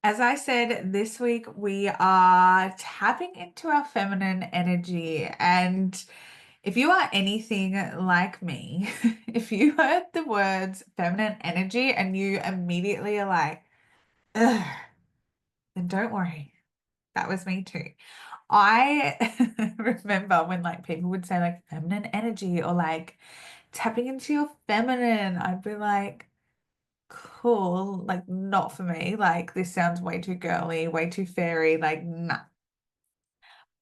As I said, this week we are tapping into our feminine energy. And if you are anything like me, if you heard the words feminine energy and you immediately are like, ugh, then don't worry. That was me too. I remember when like people would say like feminine energy or like tapping into your feminine, I'd be like, cool, like not for me. Like this sounds way too girly, way too fairy, like nah.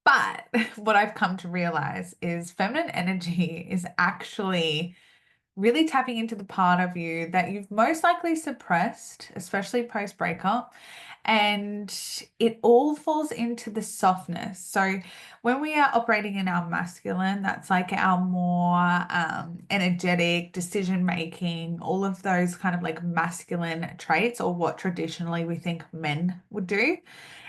But what I've come to realize is feminine energy is actually really tapping into the part of you that you've most likely suppressed, especially post breakup. And it all falls into the softness. So when we are operating in our masculine, that's like our more energetic decision making, all of those kind of like masculine traits, or what traditionally we think men would do.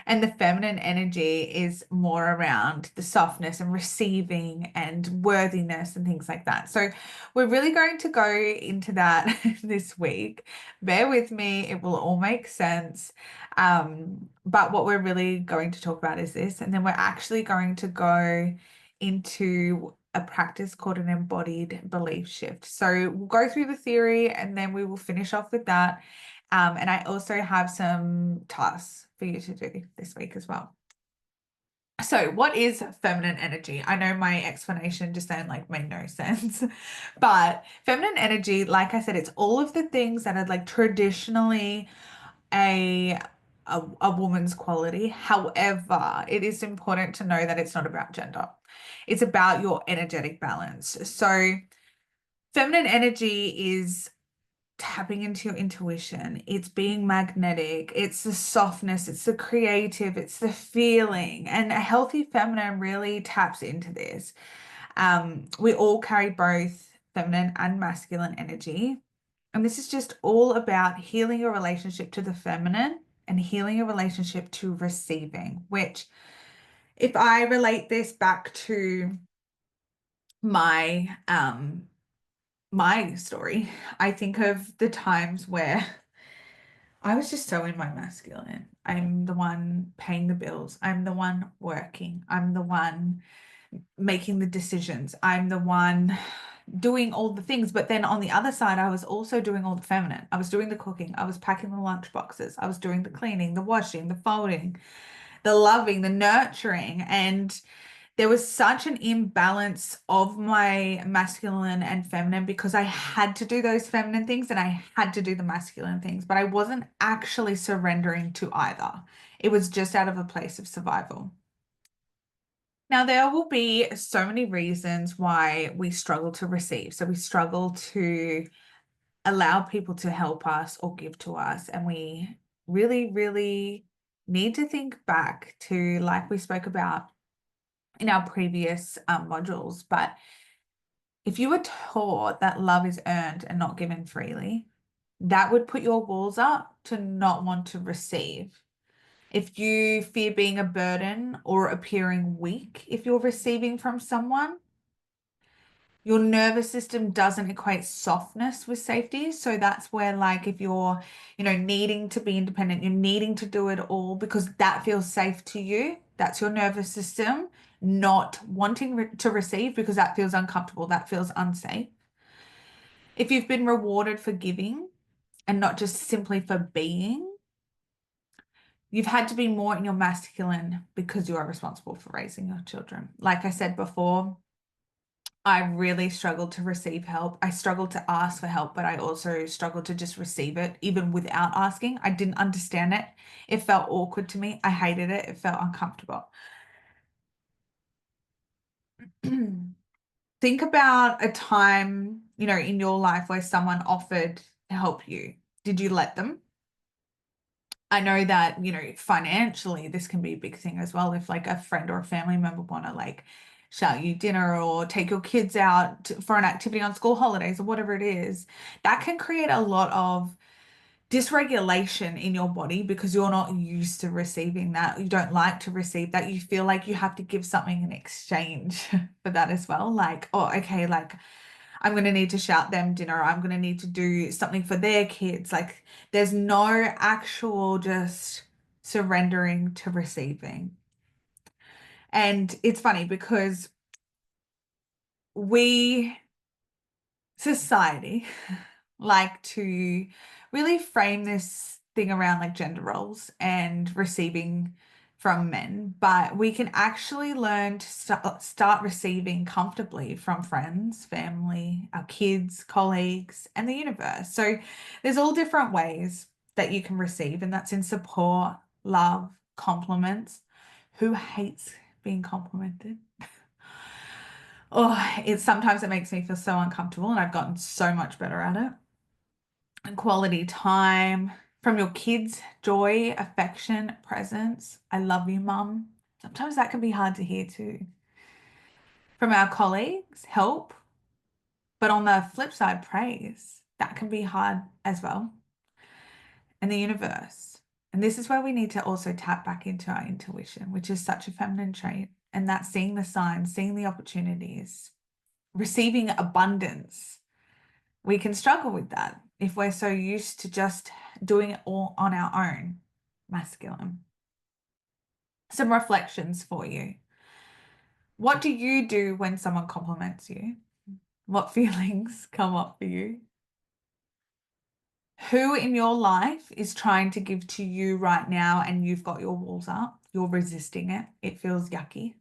And the feminine energy is more around the softness and receiving and worthiness and things like that. So we're really going to go into that this week. Bear with me, it will all make sense. But what we're really going to talk about is this, and then we're actually going to go into a practice called an embodied belief shift. So we'll go through the theory and then we will finish off with that. And I also have some tasks for you to do this week as well. So, what is feminine energy? I know my explanation just then like made no sense, but feminine energy, like I said, it's all of the things that are like traditionally a a woman's quality. However, it is important to know that it's not about gender. It's about your energetic balance. So, feminine energy is tapping into your intuition. It's being magnetic. It's the softness. It's the creative. It's the feeling. And a healthy feminine really taps into this. We all carry both feminine and masculine energy. And this is just all about healing your relationship to the feminine and healing your relationship to receiving, which, if I relate this back to my my story, I think of the times where I was just so in my masculine. I'm the one paying the bills. I'm the one working. I'm the one making the decisions. I'm the one doing all the things. But then on the other side, I was also doing all the feminine. I was doing the cooking. I was packing the lunch boxes. I was doing the cleaning, the washing, the folding, the loving, the nurturing. And there was such an imbalance of my masculine and feminine because I had to do those feminine things and I had to do the masculine things, but I wasn't actually surrendering to either. It was just out of a place of survival. Now, there will be so many reasons why we struggle to receive. So we struggle to allow people to help us or give to us. And we really, really need to think back to, like we spoke about in our previous modules. But if you were taught that love is earned and not given freely, that would put your walls up to not want to receive. If you fear being a burden or appearing weak if you're receiving from someone, your nervous system doesn't equate softness with safety. So that's where, like, if you're, needing to be independent, you're needing to do it all because that feels safe to you. That's your nervous system not wanting to receive because that feels uncomfortable, that feels unsafe. If you've been rewarded for giving and not just simply for being, you've had to be more in your masculine because you are responsible for raising your children. Like I said before, I really struggled to receive help. I struggled to ask for help, but I also struggled to just receive it, even without asking. I didn't understand it. It felt awkward to me. I hated it. It felt uncomfortable. Think about a time, in your life where someone offered to help you. Did you let them? I know that, financially, this can be a big thing as well. If like a friend or a family member want to like shout you dinner or take your kids out for an activity on school holidays or whatever it is, that can create a lot of dysregulation in your body because you're not used to receiving that. You don't like to receive that. You feel like you have to give something in exchange for that as well. Like, oh, okay, like I'm going to need to shout them dinner. I'm going to need to do something for their kids. Like there's no actual just surrendering to receiving. And it's funny because we, society, like to really frame this thing around like gender roles and receiving from men, but we can actually learn to start receiving comfortably from friends, family, our kids, colleagues, and the universe. So there's all different ways that you can receive, and that's in support, love, compliments. Who hates being complimented? Oh, sometimes it makes me feel so uncomfortable, and I've gotten so much better at it. And quality time from your kids, joy, affection, presence. I love you, mum. Sometimes that can be hard to hear too. From our colleagues, help. But on the flip side, praise. That can be hard as well. And the universe. And this is where we need to also tap back into our intuition, which is such a feminine trait. And that's seeing the signs, seeing the opportunities, receiving abundance. We can struggle with that if we're so used to just doing it all on our own. Masculine. Some reflections for you. What do you do when someone compliments you? What feelings come up for you? Who in your life is trying to give to you right now and you've got your walls up? You're resisting it. It feels yucky.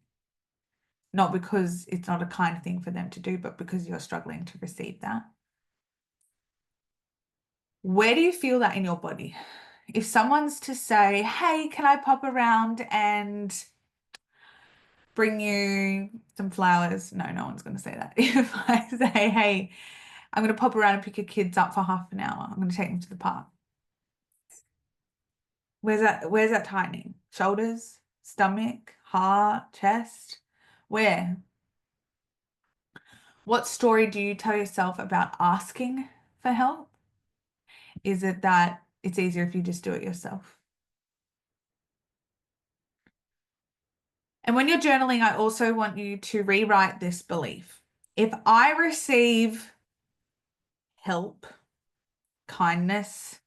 Not because it's not a kind thing for them to do, but because you're struggling to receive that. Where do you feel that in your body? If someone's to say, hey, can I pop around and bring you some flowers? No, no one's going to say that. If I say, hey, I'm going to pop around and pick your kids up for half an hour, I'm going to take them to the park. Where's that tightening? Shoulders, stomach, heart, chest? Where? What story do you tell yourself about asking for help? Is it that it's easier if you just do it yourself? And when you're journaling, I also want you to rewrite this belief. If I receive help, kindness,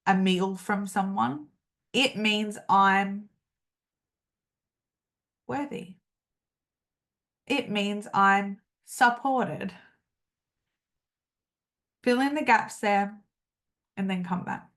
a meal from someone, it means I'm worthy. It means I'm supported. Fill in the gaps there and then come back.